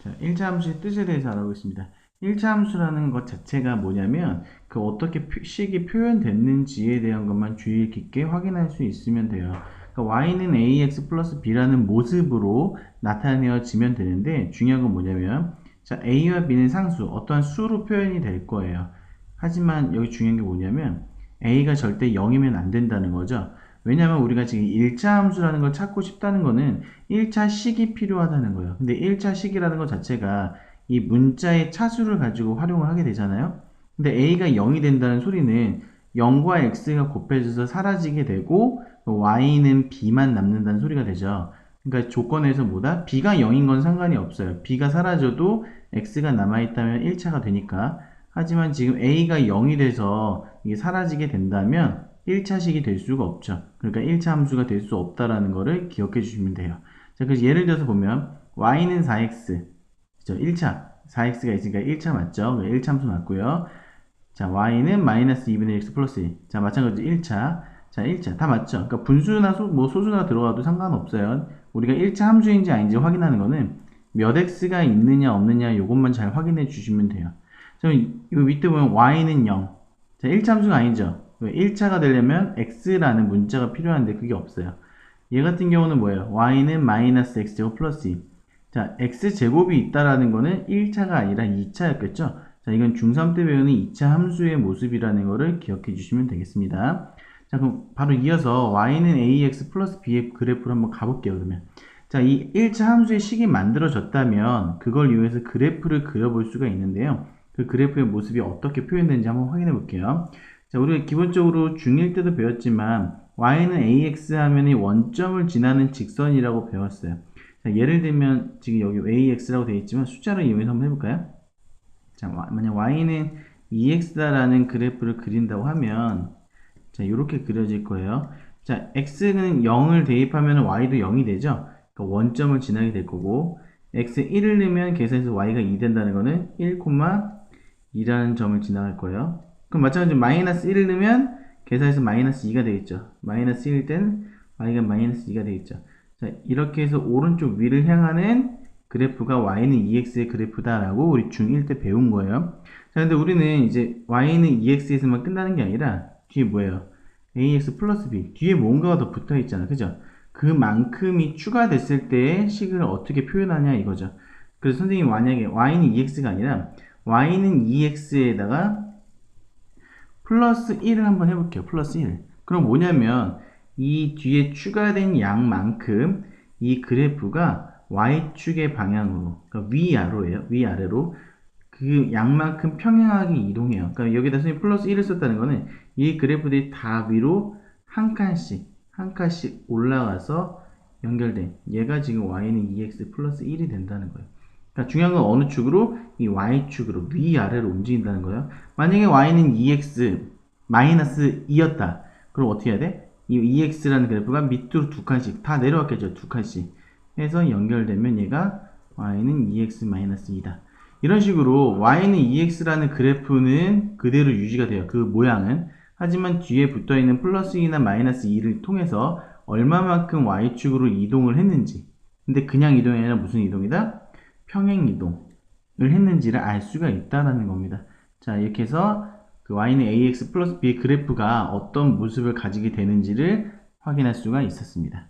자, 1차 함수의 뜻에 대해서 알아보겠습니다. 1차 함수라는 것 자체가 뭐냐면 그 어떻게 식이 표현됐는지에 대한 것만 주의 깊게 확인할 수 있으면 돼요. 그러니까 y는 ax 플러스 b라는 모습으로 나타내어지면 되는데 중요한 건 뭐냐면 자, a와 b는 상수, 어떠한 수로 표현이 될 거예요. 하지만 여기 중요한 게 뭐냐면 a가 절대 0이면 안 된다는 거죠. 왜냐면 우리가 지금 1차 함수라는 걸 찾고 싶다는 거는 1차 식이 필요하다는 거예요. 근데 1차 식이라는 것 자체가 이 문자의 차수를 가지고 활용을 하게 되잖아요. 근데 a가 0이 된다는 소리는 0과 x가 곱해져서 사라지게 되고 y는 b만 남는다는 소리가 되죠. 그러니까 조건에서 뭐다? b가 0인 건 상관이 없어요. b가 사라져도 x가 남아있다면 1차가 되니까. 하지만 지금 a가 0이 돼서 이게 사라지게 된다면 1차식이 될 수가 없죠. 그러니까 1차 함수가 될 수 없다라는 거를 기억해 주시면 돼요. 자, 그래서 예를 들어서 보면 y는 4x, 그죠? 1차 4x가 있으니까 1차 맞죠? 1차 함수 맞고요. 자, y는 마이너스 2분의 x 플러스 1. 자, 마찬가지로 1차. 자, 1차 다 맞죠? 그러니까 분수나 소수나 들어가도 상관없어요. 우리가 1차 함수인지 아닌지 확인하는 거는 몇 x가 있느냐 없느냐 이것만 잘 확인해 주시면 돼요. 자, 이 밑에 보면 y는 0. 자, 1차 함수가 아니죠. 1차가 되려면 x라는 문자가 필요한데 그게 없어요. 얘 같은 경우는 뭐예요? y는 마이너스 x제곱 플러스 2. 자, x제곱이 있다라는 거는 1차가 아니라 2차였겠죠? 자, 이건 중3 때 배우는 2차 함수의 모습이라는 거를 기억해 주시면 되겠습니다. 자, 그럼 바로 이어서 y는 ax 플러스 b의 그래프를 한번 가볼게요, 그러면. 자, 이 1차 함수의 식이 만들어졌다면 그걸 이용해서 그래프를 그려볼 수가 있는데요. 그 그래프의 모습이 어떻게 표현되는지 한번 확인해 볼게요. 자, 우리가 기본적으로 중1 때도 배웠지만 y는 ax 하면 이 원점을 지나는 직선이라고 배웠어요. 자, 예를 들면 지금 여기 ax라고 되어 있지만 숫자를 이용해서 한번 해볼까요? 자, 만약 y는 2x다라는 그래프를 그린다고 하면 자, 이렇게 그려질 거예요. 자, x는 0을 대입하면 y도 0이 되죠? 그러니까 원점을 지나게 될 거고 x 1을 넣으면 계산해서 y가 2 된다는 거는 1,2라는 점을 지나갈 거예요. 그럼 마찬가지로 마이너스 1을 넣으면 계산해서 마이너스 2가 되겠죠. 마이너스 1일 땐 y가 마이너스 2가 되겠죠. 자, 이렇게 해서 오른쪽 위를 향하는 그래프가 y는 2x의 그래프다라고 우리 중1 때 배운 거예요. 자, 근데 우리는 이제 y는 2x에서만 끝나는 게 아니라 뒤에 뭐예요? ax 플러스 b. 뒤에 뭔가가 더 붙어 있잖아. 그죠? 그만큼이 추가됐을 때의 식을 어떻게 표현하냐 이거죠. 그래서 선생님이 만약에 y는 2x가 아니라 y는 2x에다가 플러스 1을 한번 해볼게요. 플러스 1. 그럼 뭐냐면 이 뒤에 추가된 양만큼 이 그래프가 y축의 방향으로, 그러니까 위아래로예요. 위아래로 그 양만큼 평행하게 이동해요. 그러니까 여기다 선생님 플러스 1을 썼다는 거는 이 그래프들이 다 위로 한 칸씩 올라가서 연결된 얘가 지금 y는 2x 플러스 1이 된다는 거예요. 그러니까 중요한 건 어느 축으로? 이 y축으로 위아래로 움직인다는 거예요. 만약에 y는 2x 마이너스 2였다. 그럼 어떻게 해야 돼? 이 2x라는 그래프가 밑으로 두 칸씩 다 내려왔겠죠. 두 칸씩 해서 연결되면 얘가 y는 2x 마이너스 2다. 이런 식으로 y는 2x라는 그래프는 그대로 유지가 돼요. 그 모양은. 하지만 뒤에 붙어있는 플러스 2나 마이너스 2를 통해서 얼마만큼 y축으로 이동을 했는지, 근데 그냥 이동이 아니라 무슨 이동이다? 평행 이동을 했는지를 알 수가 있다는 겁니다. 자, 이렇게 해서 그 y는 ax 플러스 b의 그래프가 어떤 모습을 가지게 되는지를 확인할 수가 있었습니다.